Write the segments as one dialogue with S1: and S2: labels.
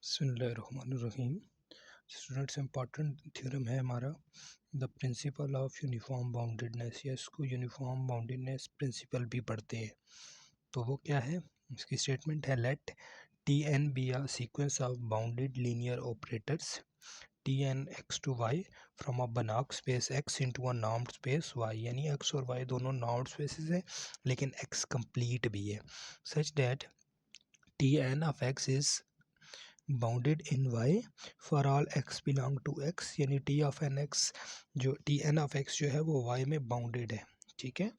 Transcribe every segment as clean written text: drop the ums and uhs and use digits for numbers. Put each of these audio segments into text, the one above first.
S1: बिस्मिल्लाहिर्रहमानिर्रहीम। Students, important theorem है हमारा the principle of uniform boundedness, या इसको यूनिफॉर्म बाउंडेडनेस प्रिंसिपल भी पढ़ते हैं। तो वो क्या है, इसकी स्टेटमेंट है let T n be a sequence of bounded linear operators T N X to Y from a Banach space X into a normed space Y, यानी एक्स और वाई दोनों नॉर्म्ड स्पेसेस है लेकिन एक्स कंप्लीट भी है, such that T N of x is bounded in Y for all x belong to X, यानी T of n x जो T N of x जो है वो वाई में बाउंडेड है। ठीक है,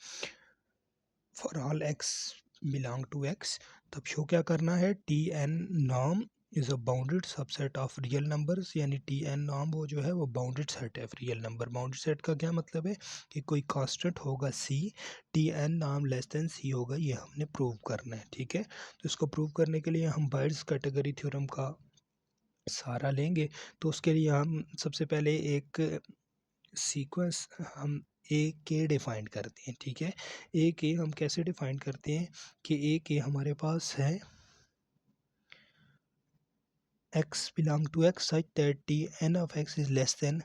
S1: for all x belong to X. तब शो क्या करना है, T n norm is a bounded subset of real numbers, यानी टी एन नॉर्म वो जो है वो बाउंडेड सेट है रियल नंबर। बाउंडेड सेट का क्या मतलब है कि कोई कांस्टेंट होगा C, T n norm less than C होगा, ये हमने प्रूव करना है। ठीक है, तो इसको प्रूव करने के लिए हम बायर्स कैटेगरी थ्योरम का सारा लेंगे। तो उसके लिए हम सबसे पहले एक सीक्वेंस हम ए के डिफाइन करते हैं। ठीक है, ए के हम कैसे डिफाइन करते हैं कि ए के हमारे पास है x belong to x such that T N of x is less than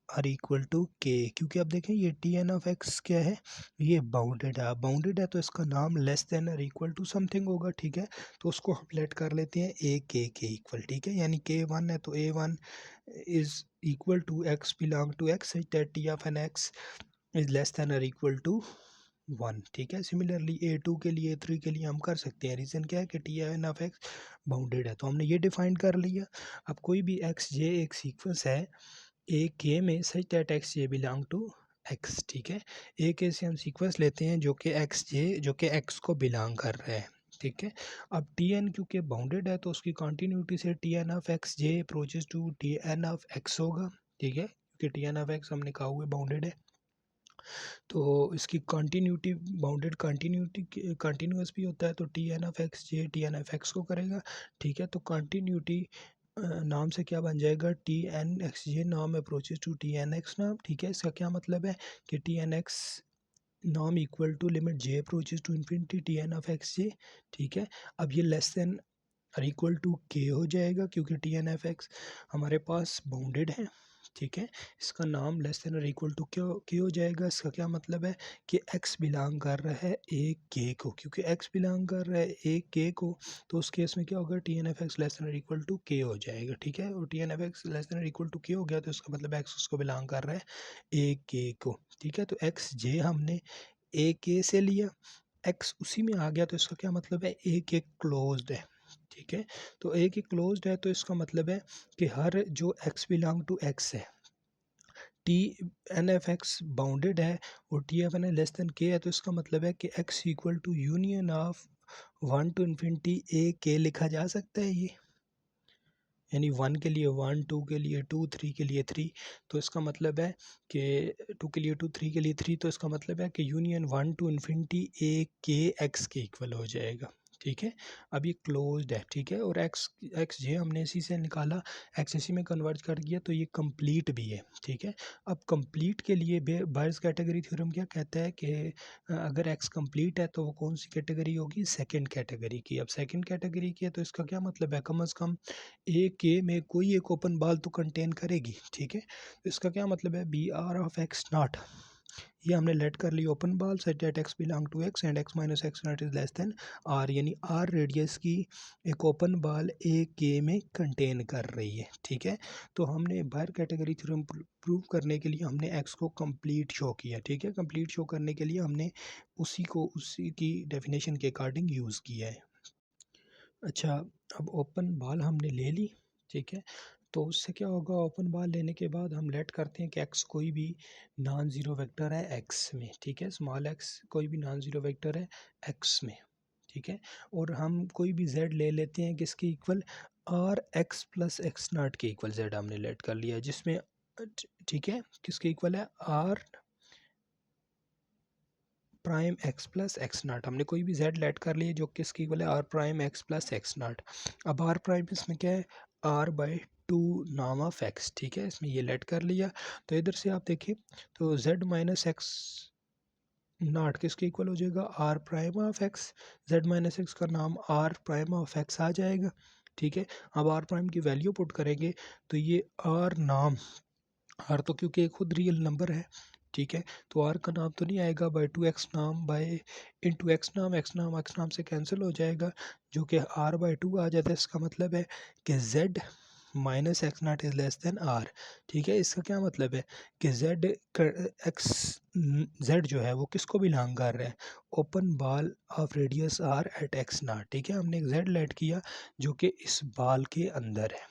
S1: or equal to k, क्योंकि अब देखें ये टी एन ऑफ एक्स क्या है, ये बाउंडेड है। बाउंडेड है तो इसका नाम less than or equal to something होगा। ठीक है, तो उसको हम लेट कर लेते हैं ए के इक्वल। ठीक है, यानी के वन है तो A one is equal to x belong to x such that T of n x is less than or equal to one. ठीक है, सिमिलरली ए टू के लिए, थ्री के लिए हम कर सकते हैं। रीज़न क्या है कि T N of x bounded है, तो हमने ये डिफाइन कर लिया। अब कोई भी एक्स जे एक सीक्वेंस है ए के में such that x j belong to x. ठीक है, ए के से हम सीक्वेंस लेते हैं जो कि एक्स जे जो कि एक्स को बिलोंग कर रहा है। ठीक है, अब टी एन क्योंकि बाउंडेड है तो उसकी कॉन्टीन्यूटी से T N of x j approaches to T N of x होगा। ठीक है, क्योंकि टी एन ऑफ एक्स हमने कहा हुआ बाउंडेड है, तो इसकी कॉन्टीन्यूटी बाउंडेड कॉन्टीन्यूटी कंटिन्यूस भी होता है, तो T N of x j T N of x को करेगा। ठीक है, तो कॉन्टीन्यूटी नाम से क्या बन जाएगा, टी एन एक्स जे नाम approaches to T N x नाम। ठीक है, इसका क्या मतलब है कि टी एन एक्स नाम equal to limit J approaches to infinity T N of x J. ठीक है, अब ये लेस देन और इक्वल टू के हो जाएगा क्योंकि टी एन एफ एक्स हमारे पास बाउंडेड है। ठीक है, इसका नाम लेस देन और इक्वल टू के हो जाएगा। इसका क्या मतलब है कि x बिलोंग कर रहा है ए के को, क्योंकि x बिलोंग कर रहा है ए के को, तो उस केस में क्या होगा, T n F x less than और इक्वल टू के हो जाएगा। ठीक है, और T n F x less than और इक्वल टू के हो गया तो इसका मतलब x उसको बिलोंग कर रहा है ए के को। ठीक है, तो एक्स जे हमने ए के से लिया, x उसी में आ गया, तो इसका क्या मतलब है, ए के क्लोज्ड है। ठीक है, तो ए के क्लोज्ड है तो इसका मतलब है कि हर जो x बिलोंग टू x है, T n F x bounded है और T of n less than k है, तो इसका मतलब है कि x equal to union of one to infinity A k लिखा जा सकता है ये, यानी वन के लिए वन, टू के लिए टू, थ्री के लिए थ्री। तो इसका मतलब है कि टू के लिए टू, थ्री के लिए थ्री, तो इसका मतलब है कि union one to infinity A के एक्स के इक्वल हो जाएगा। ठीक है, अब ये क्लोज्ड है। ठीक है, और एक्स एक्स जे हमने इसी से निकाला, एक्स इसी में कन्वर्ट कर दिया, तो ये कंप्लीट भी है। ठीक है, अब कंप्लीट के लिए बायर्स कैटेगरी थ्योरम क्या कहता है कि अगर एक्स कंप्लीट है तो वो कौन सी कैटेगरी होगी, सेकंड कैटेगरी की। अब सेकंड कैटेगरी की है तो इसका क्या मतलब है, कम अज़ कम ए के में कोई एक ओपन बॉल तो कंटेन करेगी। ठीक है, इसका क्या मतलब है, B r of x not, ये हमने लेट कर ली open ball such that x belong to X and x minus x not is less than r, यानी आर रेडियस की एक ओपन बॉल ए के में कंटेन कर रही है। ठीक है, तो हमने बायर कैटेगरी थ्योरम प्रूव करने के लिए हमने एक्स को कंप्लीट शो किया। ठीक है, कंप्लीट शो करने के लिए हमने उसी की डेफिनेशन के अकॉर्डिंग यूज़ किया है। अच्छा, अब ओपन बॉल हमने ले ली। ठीक है, तो उससे क्या होगा, ओपन बॉल लेने के बाद हम लेट करते हैं कि एक्स कोई भी नॉन ज़ीरो वेक्टर है एक्स में। ठीक है, स्मॉल एक्स कोई भी नॉन ज़ीरो वेक्टर है एक्स में। ठीक है, और हम कोई भी जेड ले लेते हैं किसके equal, r x plus x not के इक्वल जेड हमने लेट कर लिया, जिसमें ठीक है किसके इक्वल है, r prime x plus x not. हमने कोई भी जेड लेट कर लिया जो किसकी इक्वल है, r prime x plus x not. अब आर प्राइम इसमें क्या है, आर बाई टू नाम ऑफ एक्स। ठीक है, इसमें ये लेट कर लिया, तो इधर से आप देखिए तो जेड माइनस एक्स नाट किसके इक्वल हो जाएगा, r prime of x. Z minus x का नाम आर प्राइम ऑफ एक्स आ जाएगा। ठीक है। अब आर प्राइम की वैल्यू पुट करेंगे तो ये आर नाम, आर तो क्योंकि खुद रियल नंबर है, ठीक है, तो आर का नाम तो नहीं आएगा, बाय 2x नाम बाय इंटू एक्स नाम, एक्स नाम से कैंसिल हो जाएगा, जो कि आर बाय 2 आ जाता है। इसका मतलब है कि z minus x not is less than r, ठीक है। इसका क्या मतलब है कि z जो है वो किसको बिलोंग कर रहा है, open ball of radius r at x not, ठीक है। हमने एक z लेट किया जो कि इस बॉल के अंदर है,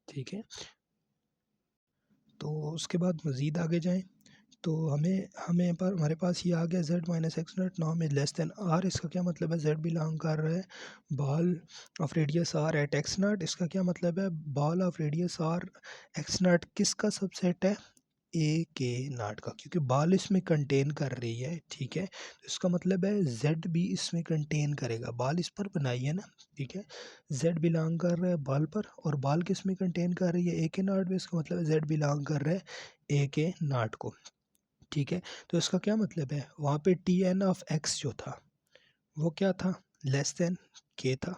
S1: ठीक है। तो उसके बाद मज़ीद आगे जाएं तो हमें हमें पर हमारे पास ये आ गया z माइनस एक्स नॉट नाम इज लेस देन आर। इसका क्या मतलब है, z बिलोंग कर रहा है ball of radius r at x not. इसका क्या मतलब है, ball of radius r x not किसका सबसेट है, ए के नाट का, क्योंकि बॉल इसमें कंटेन कर रही है, ठीक है। तो इसका मतलब है z भी इसमें कंटेन करेगा, बॉल इस पर बनाई है ना, ठीक है। z बिलोंग कर रहा है बॉल पर, और बॉल किस में कंटेन कर रही है, ए के नाट में। इसका मतलब है z बिलोंग कर रहा है ए के नाट को, ठीक है। तो इसका क्या मतलब है, वहाँ पे टी एन ऑफ एक्स जो था वो क्या था, लेस देन के था,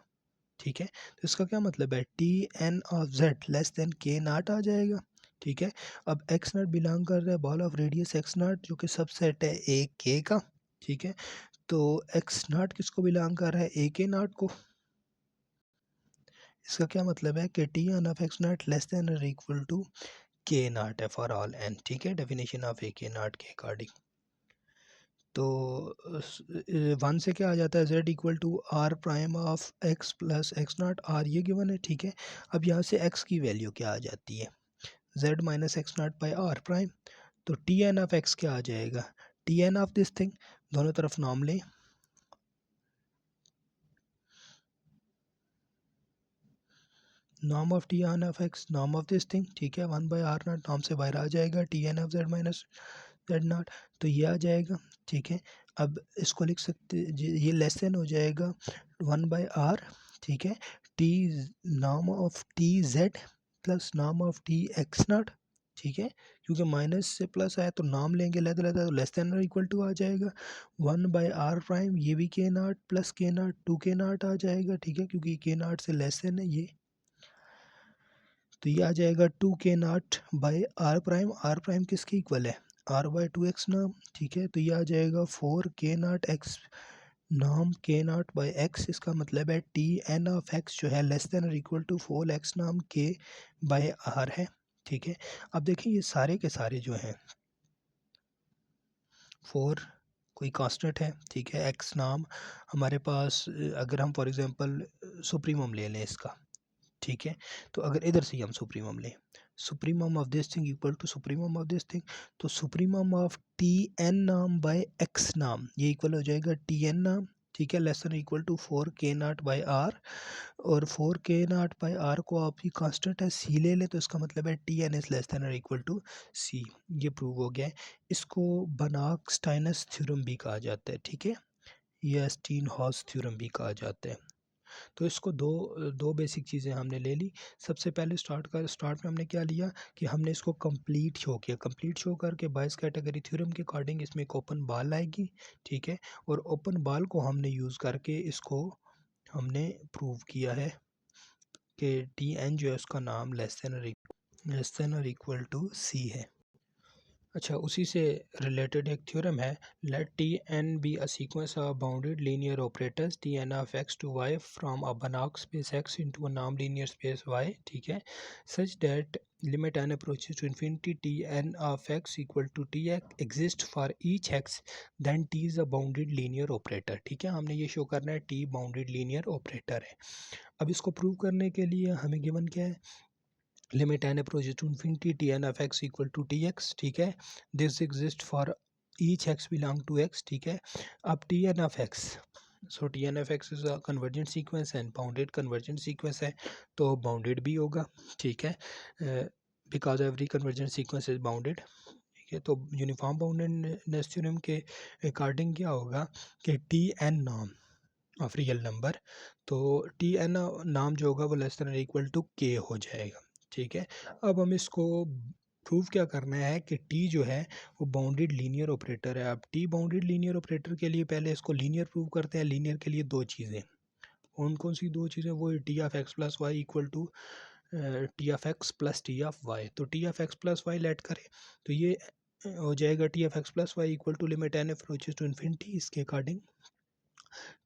S1: ठीक है। तो इसका क्या मतलब है, T N of z less than k not आ जाएगा, ठीक है। अब एक्स नाट बिलोंग कर रहा है बॉल ऑफ रेडियस एक्स नाट जो कि सबसेट है ए के का, ठीक है। तो एक्स नाट किसको बिलोंग कर रहा है, ए के नाट को। इसका क्या मतलब है कि T N of x not less than और इक्वल टू के नाट है फॉर ऑल एन, ठीक है, डेफिनेशन ऑफ ए के नाट के अकॉर्डिंग। तो 1 से क्या आ जाता है, z equal to r prime of x plus x not, r ये गिवन है, ठीक है। अब यहाँ से x की वैल्यू क्या आ जाती है, z minus x naught by R prime. तो टी एन ऑफ एक्स क्या आ जाएगा, T N of this thing, दोनों तरफ नाम लें, नाम of T N of X, नाम ऑफ दिस थिंग, ठीक है। 1 बाई आर नॉट नाम से बाहर आ जाएगा, T N of z minus z not, तो ये आ जाएगा, ठीक है। अब इसको लिख सकते, ये लेस देन हो जाएगा 1 बाई आर, ठीक है, टी नाम ऑफ टी जेड प्लस नाम ऑफ टी एक्स नॉट, ठीक है। क्योंकि माइनस से प्लस आया तो नाम लेंगे लेते लेते, तो लेस देन और इक्वल टू आ जाएगा 1 बाई आर प्राइम, ये भी के नाट प्लस के नाट 2 के नाट आ जाएगा, ठीक है, क्योंकि के नाट से लेस देन है ये। तो ये आ जाएगा 2 के नाट बाई आर प्राइम किसके इक्वल है, आर बाई 2 एक्स नाम, ठीक है। तो ये आ जाएगा 4 के नाट एक्स नाम के नाट बाई एक्स। इसका मतलब है टी एन ऑफ एक्स जो है लेस देन और इक्वल टू 4 एक्स नाम के बाई आर है, ठीक है। अब देखिए ये सारे के सारे जो हैं 4 कोई कांस्टेंट है, ठीक है, एक्स नाम हमारे पास, अगर हम फॉर एग्जांपल सुप्रीमम ले लें इसका, ठीक है। तो अगर इधर से ही हम सुप्रीमम लें, supremum of this thing equal to supremum of this thing, तो सुप्रीमम ऑफ टी एन नाम बाय एक्स नाम ये इक्वल हो जाएगा टी एन नाम, ठीक है, लेस देन इक्वल टू 4 के नाट बाई आर, और 4 के नाट बाई आर को आप ही कांस्टेंट है सी ले लें, तो इसका मतलब है T n is less than और इक्वल टू सी। ये प्रूव हो गया है। इसको बनाक-स्टाइनस थ्योरम भी कहा जाता है, ठीक है, या स्टीनहॉस थ्योरम भी कहा जाता है। तो इसको दो दो बेसिक चीज़ें हमने ले ली। सबसे पहले स्टार्ट में हमने क्या लिया कि हमने इसको कंप्लीट शो किया, कंप्लीट शो करके बायस कैटेगरी थ्योरम के अकॉर्डिंग इसमें एक ओपन बॉल आएगी, ठीक है, और ओपन बॉल को हमने यूज़ करके इसको हमने प्रूव किया है कि टी एन जो है उसका नाम लेस देन और इक्वल टू सी है। अच्छा, उसी से रिलेटेड एक थ्योरम है, let T n be a sequence of bounded linear operators T N of x to Y from a Banach space X into a non linear space Y, ठीक है, such that limit n approaches to infinity t n of x equal to t x exist for each x then t is a bounded linear operator, ठीक है। हमने ये show करना है t bounded linear operator है। अब इसको prove करने के लिए हमें गिवन क्या है, limit n approaches to infinity T N of x equal to T x, ठीक है, this exist for each x belong to x, ठीक है। अब T N of x, so T N of x is a convergent sequence and bounded convergent sequence है, तो bounded भी होगा, ठीक है, because every convergent sequence is bounded, ठीक है। तो यूनिफॉर्म बाउंडेडनेस थ्योरम के अकॉर्डिंग क्या होगा कि टी एन नाम ऑफ रियल नंबर, तो टी एन नाम जो होगा वो लेस देन इक्वल टू के हो जाएगा, ठीक है। अब हम इसको प्रूव क्या करना है कि टी जो है वो बाउंडेड लीनियर ऑपरेटर है। अब टी बाउंडेड लीनियर ऑपरेटर के लिए पहले इसको लीनियर प्रूव करते हैं। लीनियर के लिए दो चीज़ें, कौन कौन सी दो चीज़ें, वो T of x plus y equal to T of x plus T of y. तो T of x plus y let करें तो ये हो जाएगा T of x plus y equal to limit n approaches to infinity, इसके according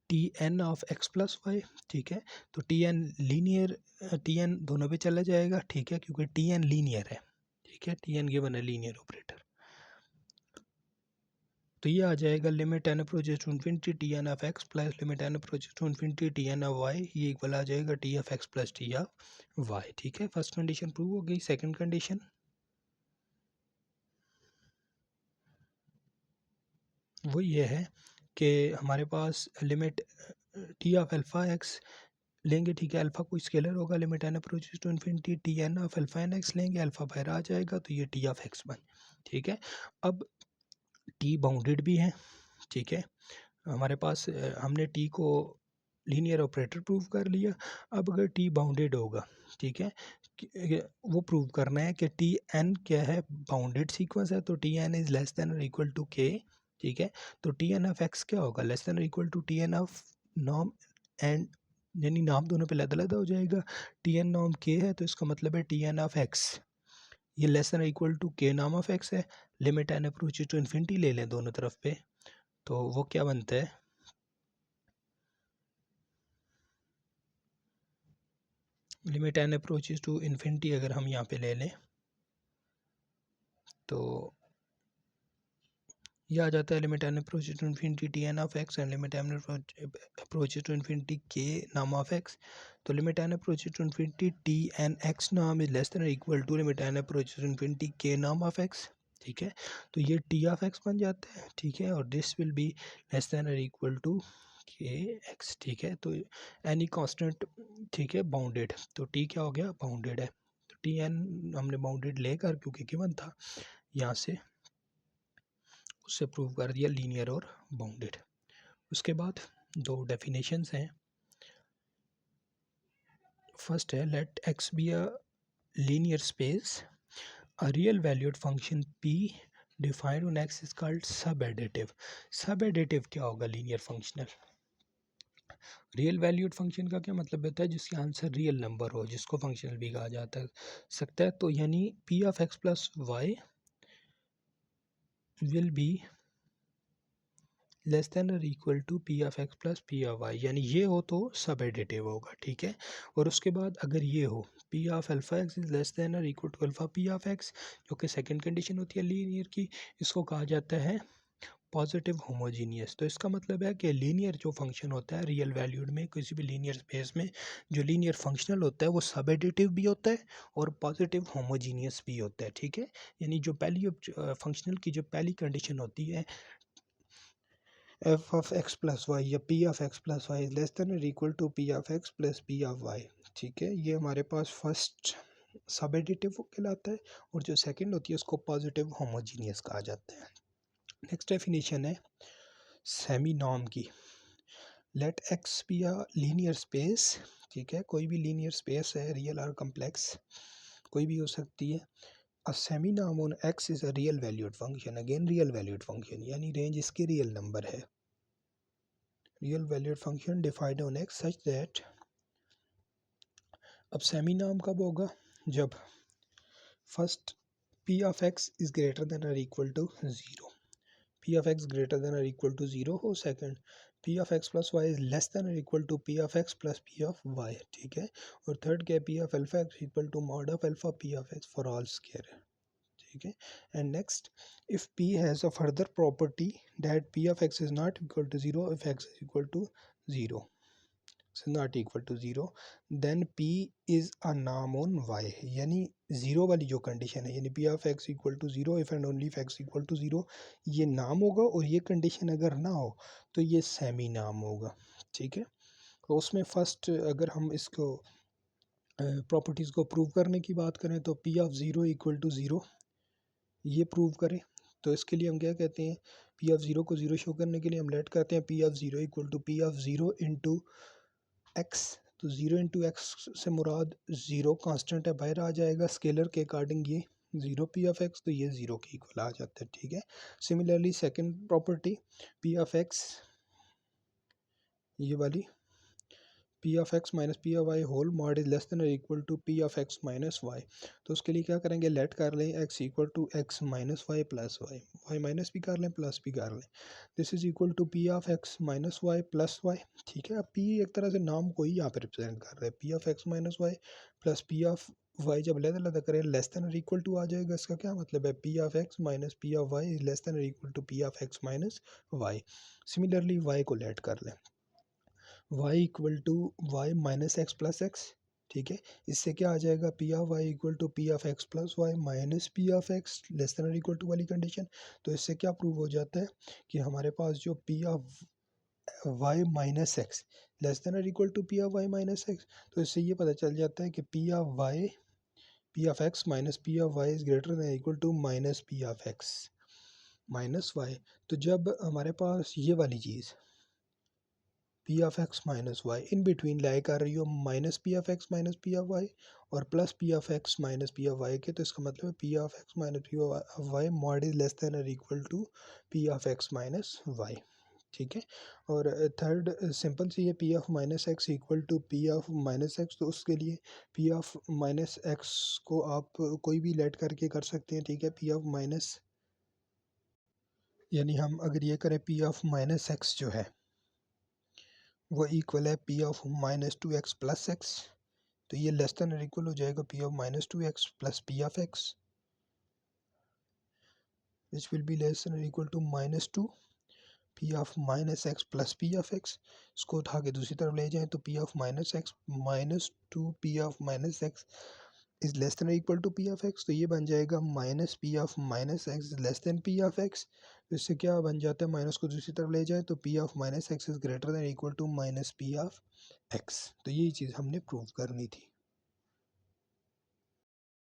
S1: T N of x plus y. ठीक है, तो T n linear, T n दोनों पे चला जाएगा। ठीक है, क्योंकि टी एन लीनियर है। ठीक है, टी एन गिवन है लीनियर ऑपरेटर। तो ये आ जाएगा limit n approaches to infinity T N of x plus limit n approaches to infinity T N of y, ये इक्वल आ जाएगा T of x plus T of y. ठीक है, फर्स्ट कंडीशन प्रूव हो गई। सेकंड कंडीशन वो ये है कि हमारे पास limit T of alpha x लेंगे। ठीक है, अल्फ़ा कोई स्केलर होगा, limit n approaches to infinity T N of alpha n x लेंगे, अल्फ़ा बाहर आ जाएगा तो ये टी ऑफ एक्स बन। ठीक है, अब टी बाउंडेड भी है। ठीक है, हमारे पास हमने टी को लीनियर ऑपरेटर प्रूव कर लिया। अब अगर टी बाउंडेड होगा, ठीक है, वो प्रूव करना है कि टी एन क्या है, बाउंडेड सीक्वेंस है, तो T n is less than और इक्वल टू के। ठीक है, तो टी एन ऑफ एक्स क्या होगा, लेस देन और equal to T N of norm and, यानी नाम दोनों पे अलग-अलग हो जाएगा। टी एन नॉर्म के है तो इसका मतलब है टी एन ऑफ एक्स ये लेस देन और इक्वल टू के नाम ऑफ एक्स है। Limit n approaches to infinity ले लें दोनों तरफ पे, तो वो क्या बनता है, limit n approaches to infinity अगर हम यहाँ पे ले लें तो ये आ जाता है limit n approaches to infinity T N of x and limit n approaches to infinity के नाम ऑफ एक्स। तो limit n approaches to infinity T N x नाम is less than equal to limit n approaches to infinity के नाम of x. ठीक है, तो ये टी ऑफ एक्स बन जाता है। ठीक है, और this will be less than equal to k x. ठीक है, तो एनी कांस्टेंट, ठीक है, बाउंडेड, तो टी क्या हो गया, बाउंडेड है। तो टी एन हमने बाउंडेड लेकर, क्योंकि गिवन था, यहाँ से उससे प्रूव कर दिया लीनियर और बाउंडेड। उसके बाद दो डेफिनेशंस हैं। फर्स्ट है let x be a linear space, a real valued function p defined on x is called subadditive. Subadditive क्या होगा, linear functional. Real valued function का क्या मतलब होता है, जिसका आंसर रियल नंबर हो, जिसको फंक्शनल भी कहा जाता है सकता है। तो यानी p of x plus y will be less than और equal to p of x plus p of y, यानी ये हो तो सब एडिटिव होगा। ठीक है, और उसके बाद अगर ये हो p of alpha x is less than और equal to alpha p of x, जो कि सेकंड कंडीशन होती है लीनियर की, इसको कहा जाता है पॉजिटिव होमोजीनियस। तो इसका मतलब है कि लीनियर जो फंक्शन होता है रियल वैल्यूड में किसी भी लीनियर स्पेस में, जो लीनियर फंक्शनल होता है वो सब एडिटिव भी होता है और पॉजिटिव होमोजीनियस भी होता है। ठीक है, यानी जो पहली फंक्शनल की जो पहली कंडीशन होती है f of x plus y या p of x plus y is less than और equal to p of x plus p of y. ठीक है, ये हमारे पास फर्स्ट सब एडिटिव कहलाता है, और जो सेकंड होती है उसको पॉजिटिव होमोजीनियस कहा जाता है। नेक्स्ट डेफिनेशन है सेमी नॉर्म की। Let x be a linear space. ठीक है, कोई भी लीनियर स्पेस है, रियल और कम्प्लेक्स कोई भी हो सकती है। A semi norm on x is a real valued function, again real valued function, यानी रेंज इसके रियल नंबर है। Real valued function defined on x such that, अब सेमी नॉर्म कब होगा, जब first p of x is greater than और equal to zero, p of x greater than और equal to zero हो। Second p of x plus y is less than और equal to p of x plus p of y. ठीक है, और third क्या है, p of alpha x equal to mod of alpha p of x for all scalar. ठीक है, and next if p has a further property that p of x is not equal to 0 if x is equal to 0, is not equal to 0, then p is a norm on y, यानी zero वाली जो condition है, यानी p of x equal to 0 if and only if x equal to 0, ये नाम होगा, और ये कंडीशन अगर ना हो तो ये सेमी नाम होगा। ठीक है, तो उसमें फर्स्ट अगर हम इसको प्रॉपर्टीज़ को प्रूव करने की बात करें तो p of 0 इक्वल टू 0 ये प्रूव करें, तो इसके लिए हम क्या कहते हैं, पी ऑफ ज़ीरो को ज़ीरो शो करने के लिए हम लेट करते हैं p of zero equal to p of zero into x. तो ज़ीरो इंटू एक्स से मुराद ज़ीरो कांस्टेंट है, बाहर आ जाएगा, स्केलर के अकॉर्डिंग ये ज़ीरो पी ऑफ एक्स, तो ये ज़ीरो के इक्वल आ जाता है। ठीक है, similarly second property p of x, ये वाली p of x minus p of y whole mod is less than और equal to p of x minus y. तो उसके लिए क्या करेंगे, लेट कर लें x equal to x minus y plus y, y minus भी कर लें प्लस भी कर लें। This is equal to p of x minus y plus y. ठीक है, अब पी एक तरह से नाम को ही यहाँ पे रिप्रेजेंट कर रहे हैं, p of x minus y plus p of y जब अलग करें लेस देन और इक्वल टू आ जाएगा। इसका क्या मतलब है, p of x minus p of y is less than और equal to p of x minus y. Similarly y को लेट कर लें, y equal to y minus x plus x. ठीक है, इससे क्या आ जाएगा, p of y equal to p of x plus y minus p of x less than और इक्वल टू वाली कंडीशन। तो इससे क्या प्रूव हो जाता है कि हमारे पास जो p of y minus x less than और equal to p of y minus x, तो इससे ये पता चल जाता है कि p of x minus p of y is greater than equal to minus p of x minus y. तो जब हमारे पास ये वाली चीज़ p of x minus y in between lie कर रही हो minus p of x minus p of Y और plus p of x minus p of y के, तो इसका मतलब है p of x minus p of y mod is less than और equal to p of x minus y. ठीक है, और थर्ड सिंपल सी है, p of minus x equal to p of minus x. तो उसके लिए पी ऑफ माइनस एक्स को आप कोई भी लेट करके कर सकते हैं। ठीक है, पी ऑफ माइनस, यानी हम अगर ये करें पी ऑफ माइनस एक्स जो है वो इक्वल है p of minus two x plus x, तो ये लेस देन और इक्वल हो जाएगा p of minus two x plus p of x which will be less than और equal to minus two p of minus x plus p of x. इसको उठा के दूसरी तरफ ले जाएं तो p of minus x minus two p of minus x is less than और equal to p of x. तो ये बन जाएगा minus p of minus x is less then P of x. इससे क्या बन जाता है, माइनस को दूसरी तरफ ले जाए तो p of minus x is greater than equal to minus p of x. तो यही चीज़ हमने प्रूव करनी थी।